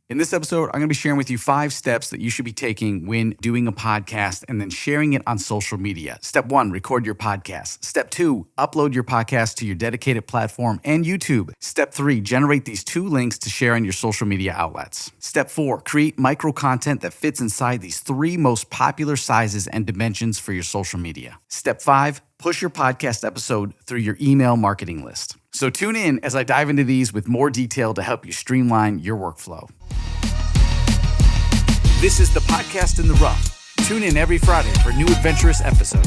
In this episode, I'm going to be sharing with you 5 steps that you should be taking when doing a podcast and then sharing it on social media. Step 1, record your podcast. Step 2, upload your podcast to your dedicated platform and YouTube. Step 3, generate these 2 links to share on your social media outlets. Step 4, create micro content that fits inside these 3 most popular sizes and dimensions for your social media. Step 5, push your podcast episode through your email marketing list. So tune in as I dive into these with more detail to help you streamline your workflow. This is the Podcast in the Rough. Tune in every Friday for new adventurous episodes.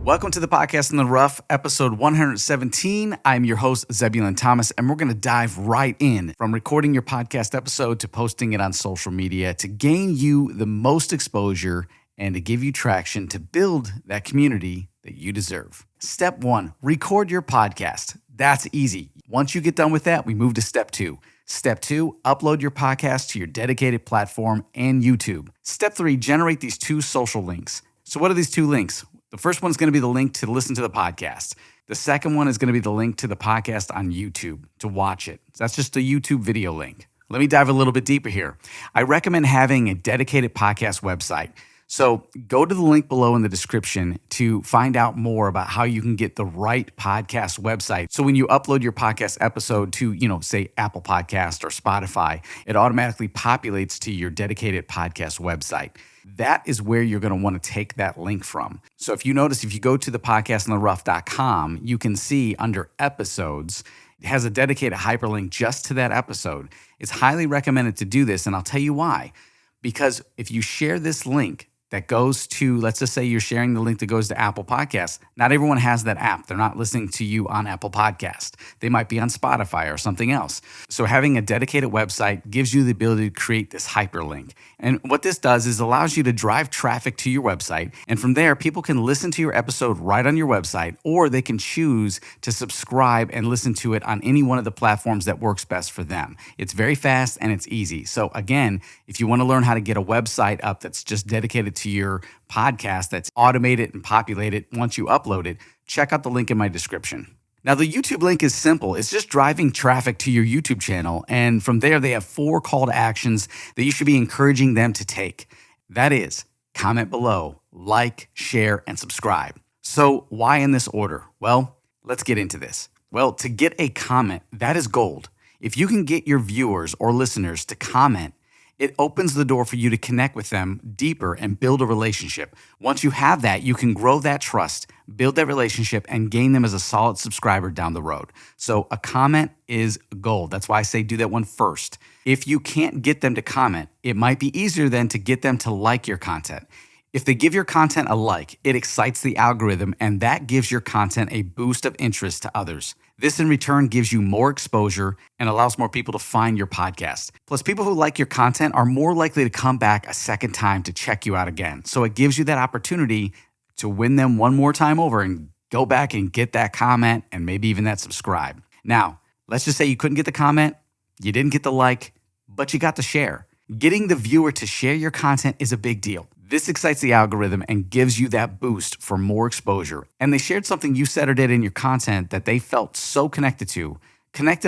Welcome to the Podcast in the Rough, episode 117. I'm your host, Zebulon Thomas, and we're going to dive right in from recording your podcast episode to posting it on social media to gain you the most exposure and to give you traction to build that community that you deserve. Step 1, record your podcast. That's easy. Once you get done with that, we move to step 2. Step 2, upload your podcast to your dedicated platform and YouTube. Step 3, generate these 2 social links. So what are these 2 links? The first one's going to be the link to listen to the podcast. The second one is going to be the link to the podcast on YouTube to watch it. So that's just a YouTube video link. Let me dive a little bit deeper here. I recommend having a dedicated podcast website. So go to the link below in the description to find out more about how you can get the right podcast website. So when you upload your podcast episode to, say Apple Podcast or Spotify, it automatically populates to your dedicated podcast website. That is where you're going to want to take that link from. So if you notice, if you go to the podcastintherough.com, you can see under episodes, it has a dedicated hyperlink just to that episode. It's highly recommended to do this, and I'll tell you why. Because if you share this link that goes to, let's just say you're sharing the link that goes to Apple Podcasts. Not everyone has that app. They're not listening to you on Apple Podcast. They might be on Spotify or something else. So having a dedicated website gives you the ability to create this hyperlink. And what this does is allows you to drive traffic to your website. And from there, people can listen to your episode right on your website, or they can choose to subscribe and listen to it on any one of the platforms that works best for them. It's very fast and it's easy. So again, if you want to learn how to get a website up that's just dedicated to your podcast, that's automated and populated once you upload it, check out the link in my description. Now, the YouTube link is simple. It's just driving traffic to your YouTube channel. And from there, they have 4 call to actions that you should be encouraging them to take. That is, comment below, like, share, and subscribe. So why in this order? Well, let's get into this. Well, to get a comment, that is gold. If you can get your viewers or listeners to comment, it opens the door for you to connect with them deeper and build a relationship. Once you have that, you can grow that trust, build that relationship, and gain them as a solid subscriber down the road. So a comment is gold. That's why I say do that one first. If you can't get them to comment, it might be easier then to get them to like your content. If they give your content a like, it excites the algorithm, and that gives your content a boost of interest to others. This in return gives you more exposure and allows more people to find your podcast. Plus, people who like your content are more likely to come back a second time to check you out again. So it gives you that opportunity to win them one more time over and go back and get that comment and maybe even that subscribe. Now, let's just say you couldn't get the comment, you didn't get the like, but you got the share. Getting the viewer to share your content is a big deal. This excites the algorithm and gives you that boost for more exposure. And they shared something you said or did in your content that they felt so connected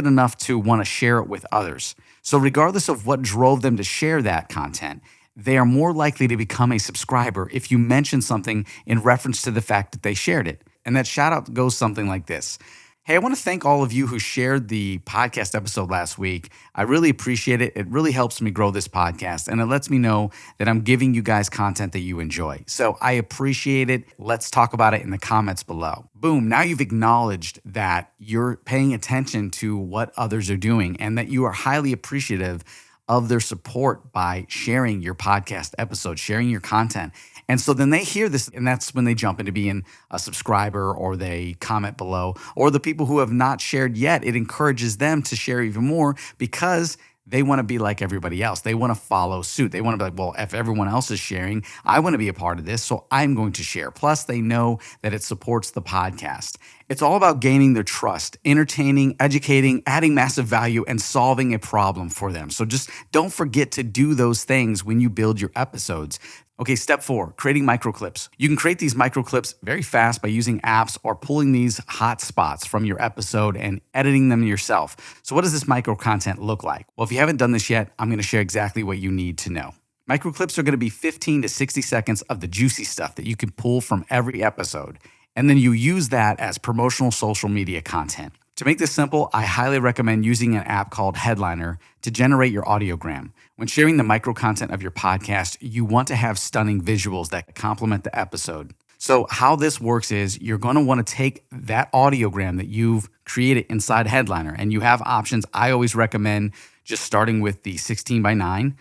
enough to want to share it with others. So regardless of what drove them to share that content, they are more likely to become a subscriber if you mention something in reference to the fact that they shared it. And that shout out goes something like this. Hey, I want to thank all of you who shared the podcast episode last week. I really appreciate it. It really helps me grow this podcast, and it lets me know that I'm giving you guys content that you enjoy. So I appreciate it. Let's talk about it in the comments below. Boom. Now you've acknowledged that you're paying attention to what others are doing and that you are highly appreciative of their support by sharing your podcast episode, sharing your content. And so then they hear this, and that's when they jump into being a subscriber, or they comment below. Or the people who have not shared yet, it encourages them to share even more because they want to be like everybody else. They want to follow suit. They want to be like, well, if everyone else is sharing, I want to be a part of this, so I'm going to share. Plus, they know that it supports the podcast. It's all about gaining their trust, entertaining, educating, adding massive value, and solving a problem for them. So just don't forget to do those things when you build your episodes. Okay, step 4, creating microclips. You can create these microclips very fast by using apps or pulling these hot spots from your episode and editing them yourself. So what does this micro content look like? Well, if you haven't done this yet, I'm going to share exactly what you need to know. Microclips are going to be 15 to 60 seconds of the juicy stuff that you can pull from every episode. And then you use that as promotional social media content. To make this simple, I highly recommend using an app called Headliner to generate your audiogram. When sharing the micro content of your podcast, you want to have stunning visuals that complement the episode. So how this works is you're going to want to take that audiogram that you've created inside Headliner, and you have options. I always recommend just starting with the 16:9.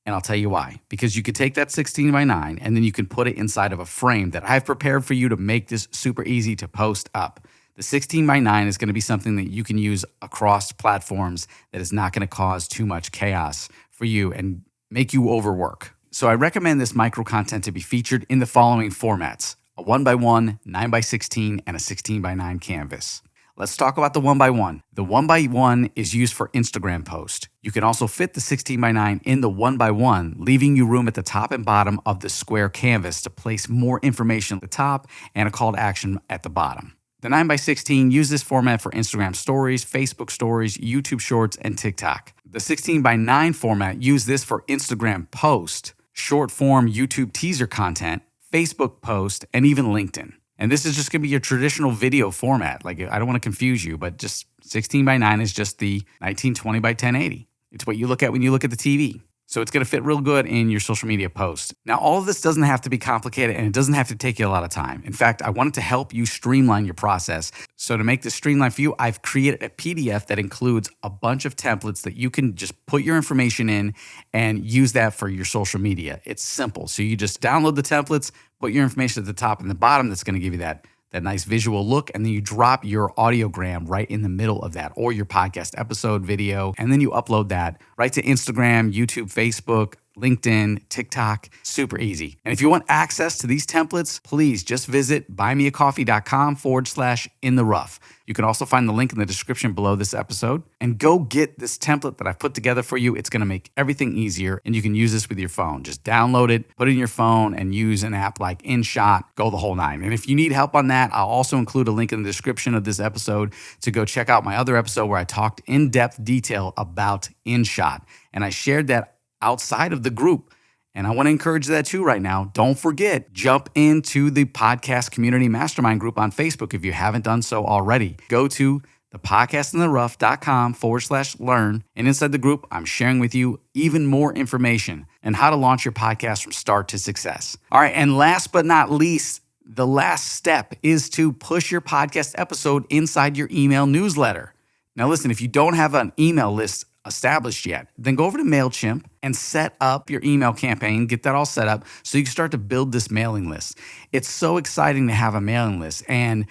And I'll tell you why. Because you could take that 16:9 and then you can put it inside of a frame that I've prepared for you to make this super easy to post up. The 16:9 is going to be something that you can use across platforms that is not going to cause too much chaos for you and make you overwork. So I recommend this micro content to be featured in the following formats: a 1x1, 9x16, and a 16:9 canvas. Let's talk about the 1x1. The 1x1 is used for Instagram posts. You can also fit the 16:9 in the 1x1, leaving you room at the top and bottom of the square canvas to place more information at the top and a call to action at the bottom. The 9x16, use this format for Instagram stories, Facebook stories, YouTube shorts, and TikTok. The 16:9 format, use this for Instagram post, short form YouTube teaser content, Facebook post, and even LinkedIn. And this is just going to be your traditional video format. Like, I don't want to confuse you, but just 16:9 is just the 1920 by 1080. It's what you look at when you look at the TV. So it's going to fit real good in your social media posts. Now, all of this doesn't have to be complicated, and it doesn't have to take you a lot of time. In fact, I wanted to help you streamline your process. So to make this streamline for you, I've created a PDF that includes a bunch of templates that you can just put your information in and use that for your social media. It's simple. So you just download the templates, put your information at the top and the bottom. That's going to give you that nice visual look, and then you drop your audiogram right in the middle of that, or your podcast episode video, and then you upload that right to Instagram, YouTube, Facebook, LinkedIn, TikTok. Super easy. And if you want access to these templates, please just visit buymeacoffee.com/intherough. You can also find the link in the description below this episode, and go get this template that I've put together for you. It's going to make everything easier, and you can use this with your phone. Just download it, put it in your phone, and use an app like InShot. Go the whole nine. And if you need help on that, I'll also include a link in the description of this episode to go check out my other episode where I talked in depth detail about InShot. And I shared that outside of the group. And I want to encourage that too right now. Don't forget, jump into the podcast community mastermind group on Facebook if you haven't done so already. Go to thepodcastintherough.com/learn. And inside the group, I'm sharing with you even more information and how to launch your podcast from start to success. All right. And last but not least, the last step is to push your podcast episode inside your email newsletter. Now, listen, if you don't have an email list established yet, then go over to MailChimp and set up your email campaign, get that all set up so you can start to build this mailing list. It's so exciting to have a mailing list, and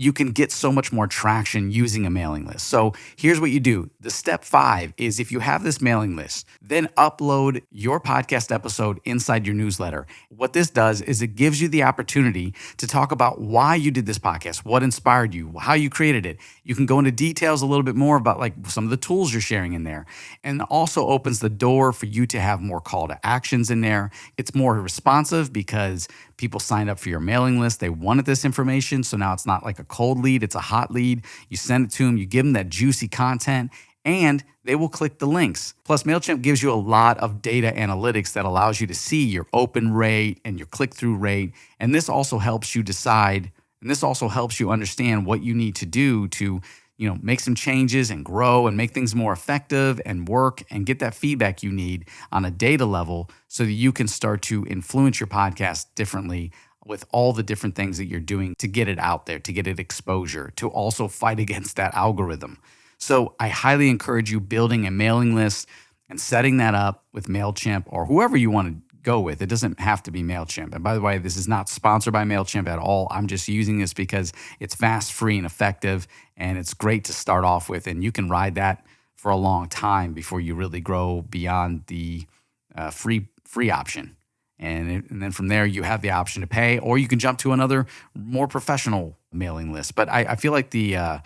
you can get so much more traction using a mailing list. So here's what you do. The step 5 is, if you have this mailing list, then upload your podcast episode inside your newsletter. What this does is it gives you the opportunity to talk about why you did this podcast, what inspired you, how you created it. You can go into details a little bit more about like some of the tools you're sharing in there, and also opens the door for you to have more call to actions in there. It's more responsive because people signed up for your mailing list. They wanted this information. So now it's not like a cold lead, it's a hot lead. You send it to them, you give them that juicy content, and they will click the links. Plus, MailChimp gives you a lot of data analytics that allows you to see your open rate and your click-through rate. And this also helps you decide, and this also helps you understand what you need to do to, make some changes and grow and make things more effective and work and get that feedback you need on a data level so that you can start to influence your podcast differently with all the different things that you're doing to get it out there, to get it exposure, to also fight against that algorithm. So I highly encourage you building a mailing list and setting that up with MailChimp or whoever you want to go with. It doesn't have to be MailChimp. And by the way, this is not sponsored by MailChimp at all. I'm just using this because it's fast, free, and effective, and it's great to start off with. And you can ride that for a long time before you really grow beyond the free option. And then from there, you have the option to pay, or you can jump to another more professional mailing list. But I feel like the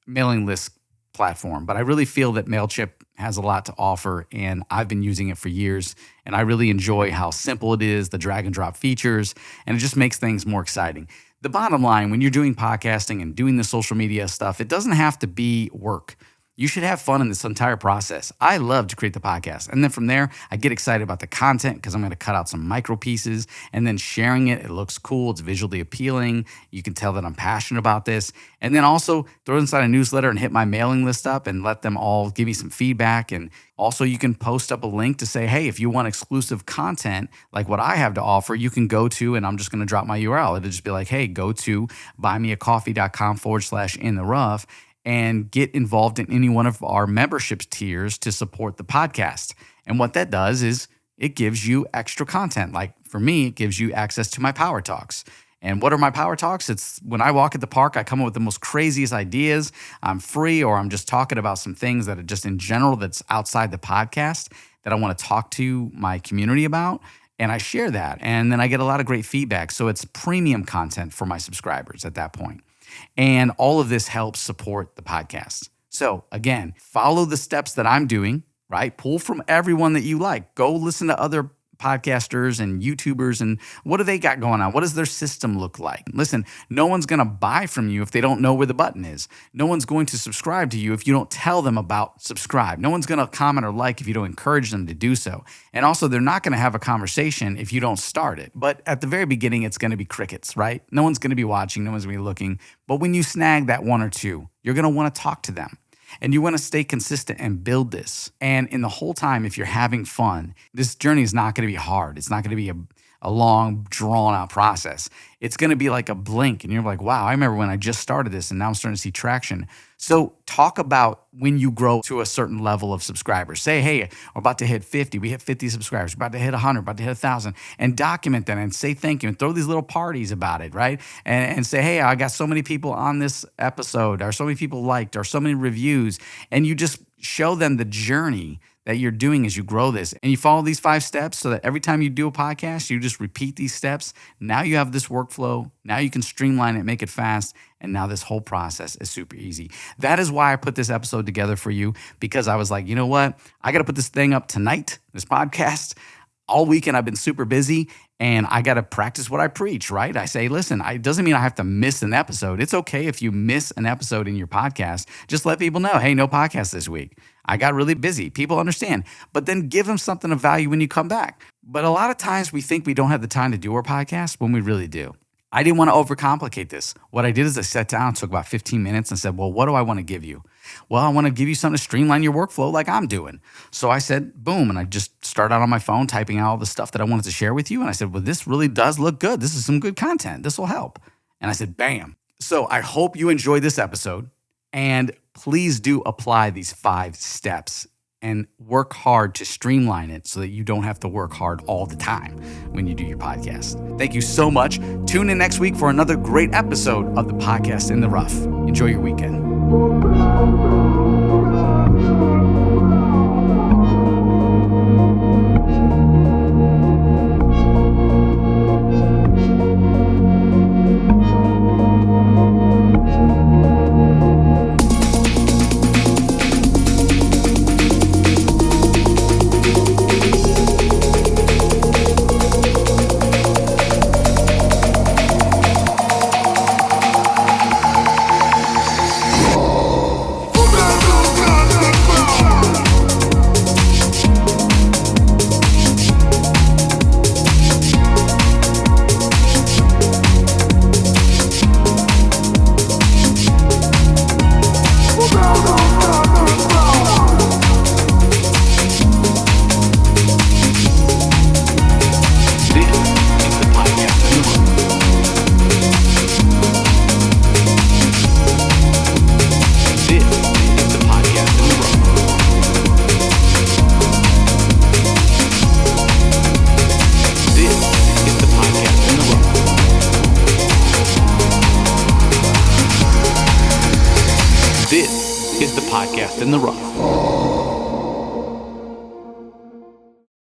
mailing list platform, but I really feel that MailChimp has a lot to offer, and I've been using it for years, and I really enjoy how simple it is, the drag and drop features, and it just makes things more exciting. The bottom line, when you're doing podcasting and doing the social media stuff, it doesn't have to be work. You should have fun in this entire process. I love to create the podcast. And then from there, I get excited about the content because I'm going to cut out some micro pieces and then sharing it. It looks cool. It's visually appealing. You can tell that I'm passionate about this. And then also throw it inside a newsletter and hit my mailing list up and let them all give me some feedback. And also you can post up a link to say, hey, if you want exclusive content like what I have to offer, you can go to, and I'm just going to drop my URL. It'll just be like, hey, go to buymeacoffee.com/in-the-rough and get involved in any one of our membership tiers to support the podcast. And what that does is it gives you extra content. Like for me, it gives you access to my power talks. And what are my power talks? It's when I walk at the park, I come up with the most craziest ideas. I'm free, or I'm just talking about some things that are just in general that's outside the podcast that I want to talk to my community about. And I share that. And then I get a lot of great feedback. So it's premium content for my subscribers at that point. And all of this helps support the podcast. So again, follow the steps that I'm doing, right? Pull from everyone that you like. Go listen to other podcasters and YouTubers and what do they got going on? What does their system look like? Listen, no one's going to buy from you if they don't know where the button is. No one's going to subscribe to you if you don't tell them about subscribe. No one's going to comment or like if you don't encourage them to do so. And also, they're not going to have a conversation if you don't start it. But at the very beginning, it's going to be crickets, right? No one's going to be watching. No one's going to be looking. But when you snag that one or two, you're going to want to talk to them. And you want to stay consistent and build this. And in the whole time, if you're having fun, this journey is not going to be hard. It's not going to be a long, drawn-out process. It's going to be like a blink. And you're like, wow, I remember when I just started this and now I'm starting to see traction. So talk about when you grow to a certain level of subscribers. Say, hey, we're about to hit 50. We hit 50 subscribers. We're about to hit 100, about to hit 1,000. And document that and say thank you and throw these little parties about it, right? And say, hey, I got so many people on this episode, or so many people liked, or so many reviews. And you just show them the journey that you're doing as you grow this. And you follow these 5 steps so that every time you do a podcast, you just repeat these steps. Now you have this workflow. Now you can streamline it, make it fast. And now this whole process is super easy. That is why I put this episode together for you, because I was like, you know what? I got to put this thing up tonight, this podcast. All weekend I've been super busy and I got to practice what I preach, right? I say, listen, it doesn't mean I have to miss an episode. It's okay if you miss an episode in your podcast. Just let people know, hey, no podcast this week. I got really busy. People understand. But then give them something of value when you come back. But a lot of times we think we don't have the time to do our podcast when we really do. I didn't want to overcomplicate this. What I did is I sat down, took about 15 minutes and said, well, what do I want to give you? Well, I want to give you something to streamline your workflow like I'm doing. So I said, boom. And I just started out on my phone, typing out all the stuff that I wanted to share with you. And I said, well, this really does look good. This is some good content. This will help. And I said, bam. So I hope you enjoyed this episode. And please do apply these 5 steps and work hard to streamline it so that you don't have to work hard all the time when you do your podcast. Thank you so much. Tune in next week for another great episode of the Podcast in the Rough. Enjoy your weekend. This is the Podcast in the Rough.